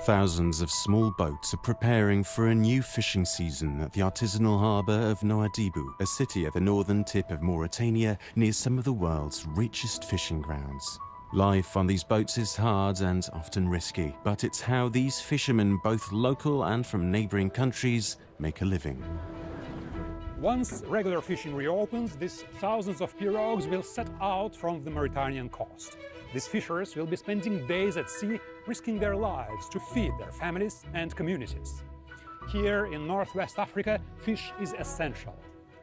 Thousands of small boats are preparing for a new fishing season at the artisanal harbour of Nouadhibou, a city at the northern tip of Mauritania near some of the world's richest fishing grounds. Life on these boats is hard and often risky, but it's how these fishermen, both local and from neighbouring countries, make a living. Once regular fishing reopens, these thousands of pirogues will set out from the Mauritanian coast. These fishers will be spending days at sea, risking their lives to feed their families and communities. Here in Northwest Africa, fish is essential.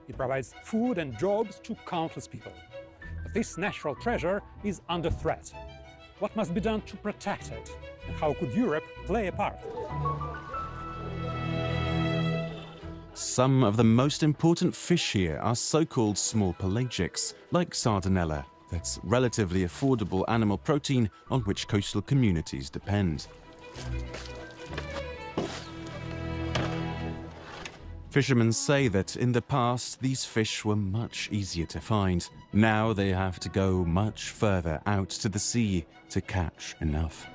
It provides food and jobs to countless people. But this natural treasure is under threat. What must be done to protect it? And how could Europe play a part? Some of the most important fish here are so-called small pelagics, like sardinella. That's relatively affordable animal protein on which coastal communities depend. Fishermen say that in the past these fish were much easier to find. Now they have to go much further out to the sea to catch enough.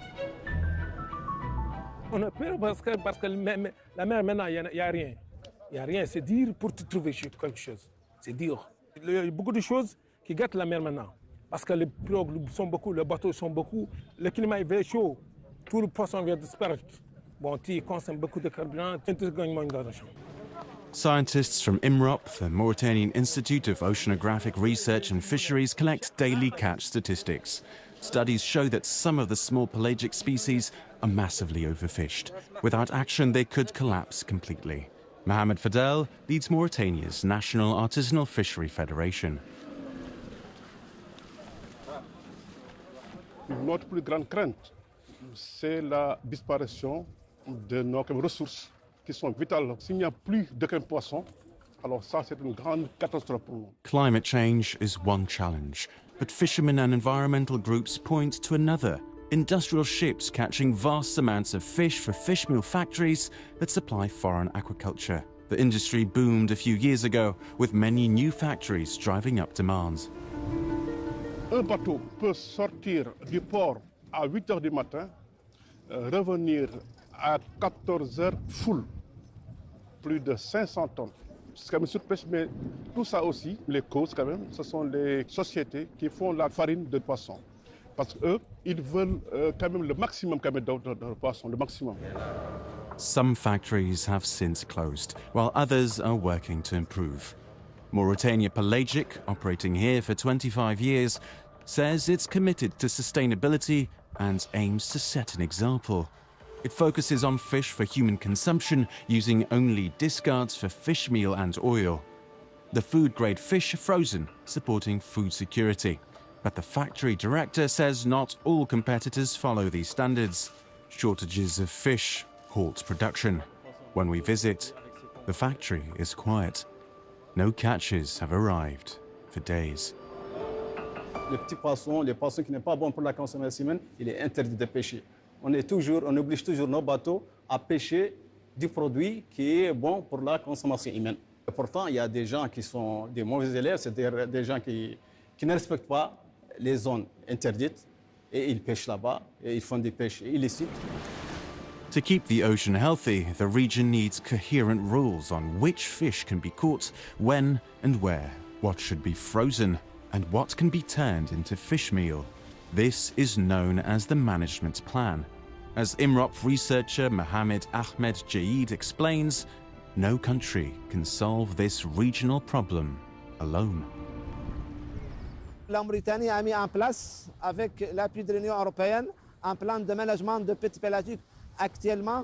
On a peur parce que la mer maintenant, il n'y a rien. Il n'y a rien, c'est dur pour te trouver quelque chose. C'est dur. Il y a beaucoup de choses qui gâtent la mer maintenant. Parce que les pirogues sont beaucoup, les bateaux sont beaucoup, le climat est chaud, tout le poisson vient disparaître. Bon, tu consommes beaucoup de carburant, tu gagnes moins d'argent. Scientists from IMROP, the Mauritanian Institute of Oceanographic Research and Fisheries, collect daily catch statistics. Studies show that some of the small pelagic species are massively overfished. Without action, they could collapse completely. Mohamed Fadel leads Mauritania's National Artisanal Fishery Federation. Notre plus grande crainte, c'est la disparition de nos ressources qui sont vitales. S'il n'y a plus de poissons, alors ça, c'est une grande catastrophe pour nous. Climate change is one challenge, but fishermen and environmental groups point to another. Industrial ships catching vast amounts of fish for fish meal factories that supply foreign aquaculture. The industry boomed a few years ago, with many new factories driving up demand. Un bateau peut sortir du port à 8 heures du matin, revenir à 14 heures full, plus de 500 tonnes. C'est quand même surpêche, mais tout ça aussi, les causes quand même, ce sont les sociétés qui font la farine de poisson. Parce qu'eux, ils veulent quand même le maximum quand même de poisson, le maximum. Some factories have since closed, while others are working to improve. Mauritania Pelagic, operating here for 25 years, says it's committed to sustainability and aims to set an example. It focuses on fish for human consumption, using only discards for fish meal and oil. The food-grade fish are frozen, supporting food security. But the factory director says not all competitors follow these standards. Shortages of fish halt production. When we visit, the factory is quiet. No catches have arrived for days. Les petits poissons, les poissons qui n'est pas bon pour la consommation humaine, il est interdit de pêcher. On oblige toujours nos bateaux à pêcher du produit qui est bon pour la consommation humaine. Et pourtant, il y a des gens qui sont des mauvais élèves, c'est-à-dire des gens qui ne respectent pas les zones interdites et ils pêchent là-bas et ils font des pêches illicites. To keep the ocean healthy, the region needs coherent rules on which fish can be caught, when and where, what should be frozen, and what can be turned into fish meal. This is known as the management plan. As IMROP researcher Mohamed Ahmed Jaid explains, no country can solve this regional problem alone. La Mauritanie a mis en place, avec l'appui de l'Union européenne, un plan de management de petits pélagiques. Actuellement,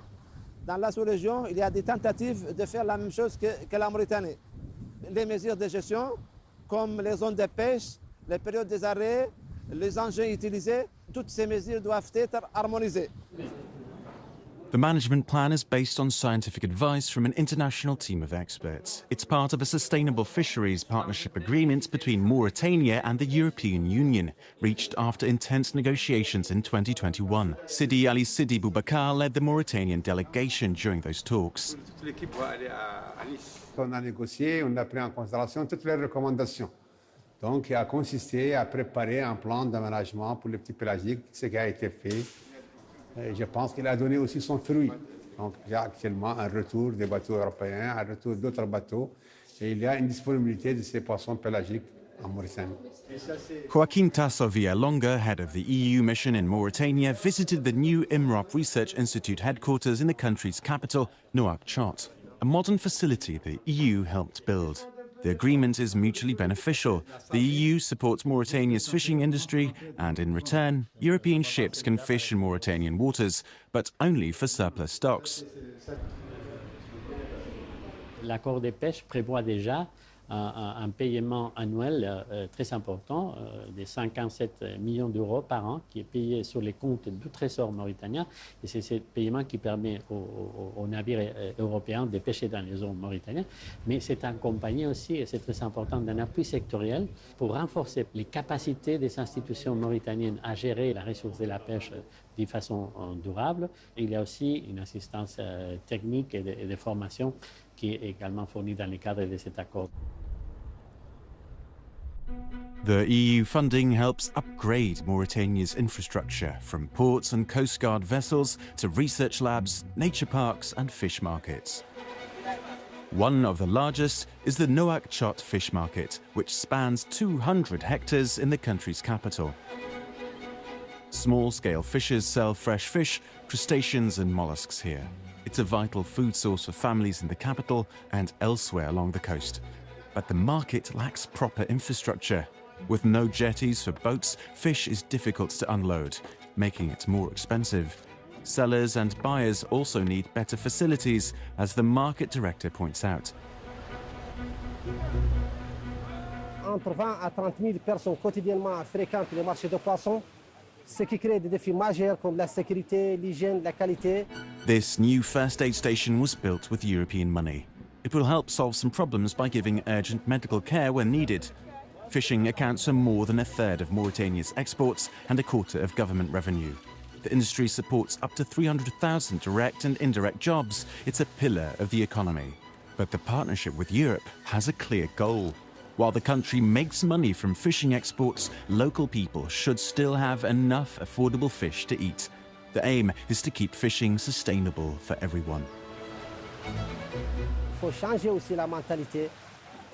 dans la sous-région, il y a des tentatives de faire la même chose que la Mauritanie. Les mesures de gestion, comme les zones de pêche, les périodes des arrêts, les engins utilisés, toutes ces mesures doivent être harmonisées. The management plan is based on scientific advice from an international team of experts. It's part of a sustainable fisheries partnership agreement between Mauritania and the European Union, reached after intense negotiations in 2021. Sidi Ali Sidi Boubacar led the Mauritanian delegation during those talks. On a négocié, on a pris en considération toutes les recommandations. Donc, il a consisté à préparer un plan d'aménagement pour les petits pélagiques, ce qui a été fait. Et je pense qu'il a donné aussi son fruit. Donc il y a actuellement un retour des bateaux européens, un retour d'autres bateaux, et il y a une disponibilité de ces poissons pélagiques en Mauritanie. Joaquin Tasso Villalonga, head of the EU mission in Mauritania, visited the new IMROP Research Institute headquarters in the country's capital, Nouakchott, a modern facility the EU helped build. The agreement is mutually beneficial. The EU supports Mauritania's fishing industry, and in return, European ships can fish in Mauritanian waters, but only for surplus stocks. L'accord de pêche prévoit déjà un paiement annuel très important de 57 millions d'euros par an qui est payé sur les comptes du Trésor mauritanien. Et c'est ce paiement qui permet aux navires européens de pêcher dans les eaux mauritaniennes. Mais c'est accompagné aussi, et c'est très important, d'un appui sectoriel pour renforcer les capacités des institutions mauritaniennes à gérer la ressource de la pêche de façon durable. Il y a aussi une assistance technique et de formation qui est également fournie dans le cadre de cet accord. The EU funding helps upgrade Mauritania's infrastructure, from ports and Coast Guard vessels to research labs, nature parks and fish markets. One of the largest is the Nouakchott Fish Market, which spans 200 hectares in the country's capital. Small-scale fishers sell fresh fish, crustaceans and molluscs here. It's a vital food source for families in the capital and elsewhere along the coast. But the market lacks proper infrastructure. With no jetties for boats, fish is difficult to unload, making it more expensive. Sellers and buyers also need better facilities, as the market director points out. Entre 20 à 30 000 personnes quotidiennement fréquentent les marchés de poissons, ce qui crée des défis majeurs comme la sécurité, l'hygiène, la qualité. This new first aid station was built with European money. It will help solve some problems by giving urgent medical care when needed. Fishing accounts for more than a third of Mauritania's exports and a quarter of government revenue. The industry supports up to 300,000 direct and indirect jobs. It's a pillar of the economy. But the partnership with Europe has a clear goal. While the country makes money from fishing exports, local people should still have enough affordable fish to eat. The aim is to keep fishing sustainable for everyone. Il faut changer aussi la mentalité.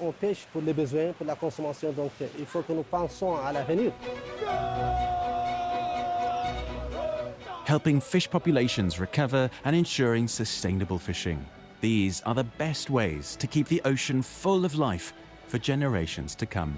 On pêche pour les besoins, pour la consommation, donc il faut que nous pensions à l'avenir. Helping fish populations recover and ensuring sustainable fishing. These are the best ways to keep the ocean full of life for generations to come.